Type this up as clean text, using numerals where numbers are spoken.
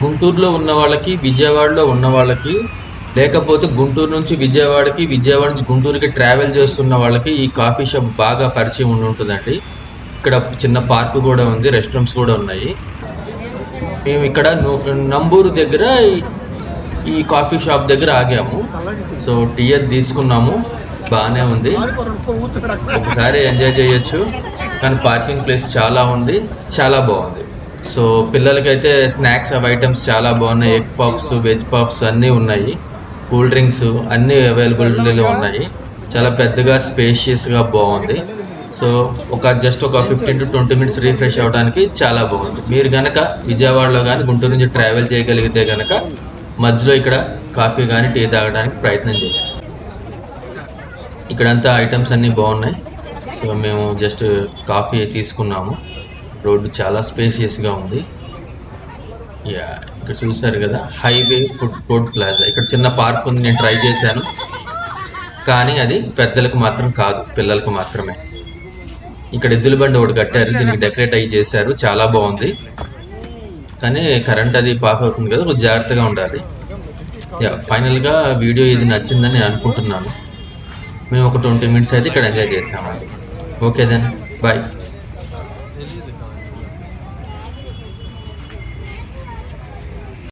గుంటూరులో ఉన్న వాళ్ళకి, విజయవాడలో ఉన్న వాళ్ళకి, లేకపోతే గుంటూరు నుంచి విజయవాడకి, విజయవాడ నుంచి గుంటూరుకి ట్రావెల్ చేస్తున్న వాళ్ళకి ఈ కాఫీ షాప్ బాగా పరిచయం ఉంటుందండి. ఇక్కడ చిన్న పార్క్ కూడా ఉంది, రెస్ట్ రూమ్స్ కూడా ఉన్నాయి. మేము ఇక్కడ నంబూరు దగ్గర ఈ కాఫీ షాప్ దగ్గర ఆగాము. సో టీ అది తీసుకున్నాము, బాగానే ఉంది, ఒకసారి ఎంజాయ్ చేయొచ్చు. కానీ పార్కింగ్ ప్లేస్ చాలా ఉంది, చాలా బాగుంది. సో పిల్లలకైతే స్నాక్స్ ఐటమ్స్ చాలా బాగున్నాయి. ఎగ్ పఫ్స్, వెజ్ పఫ్స్ అన్నీ ఉన్నాయి. కూల్ డ్రింక్స్ అన్నీ అవైలబిలిటీలో ఉన్నాయి. చాలా పెద్దగా స్పేషియస్గా బాగుంది. సో జస్ట్ ఒక 15 to 20 minutes రీఫ్రెష్ అవ్వడానికి చాలా బాగుంది. మీరు కనుక విజయవాడలో కానీ గుంటూరు నుంచి ట్రావెల్ చేయగలిగితే కనుక మధ్యలో ఇక్కడ కాఫీ కానీ టీ తాగడానికి ప్రయత్నం చేయండి. ఇక్కడంతా ఐటమ్స్ అన్నీ బాగున్నాయి. సో మేము జస్ట్ కాఫీ తీసుకున్నాము. రోడ్డు చాలా స్పేషియస్గా ఉంది. ఇక్కడ చూసారు కదా, హైవే ఫుడ్ కోర్ట్ ప్లాజా. ఇక్కడ చిన్న పార్క్ ఉంది, నేను ట్రై చేశాను, కానీ అది పెద్దలకు మాత్రం కాదు, పిల్లలకు మాత్రమే. ఇక్కడ ఎద్దుల బండి ఒకటి కట్టారు, దీనికి డెకరేట్ అయ్యి చేశారు, చాలా బాగుంది. కానీ కరెంట్ అది పాస్ అవుతుంది కదా, కొంచెం జాగ్రత్తగా ఉండాలి. ఫైనల్గా వీడియో ఇది నచ్చిందని నేను అనుకుంటున్నాను. మేము ఒక 20 minutes అయితే ఇక్కడ ఎంజాయ్ చేసామండి. Okay then, bye.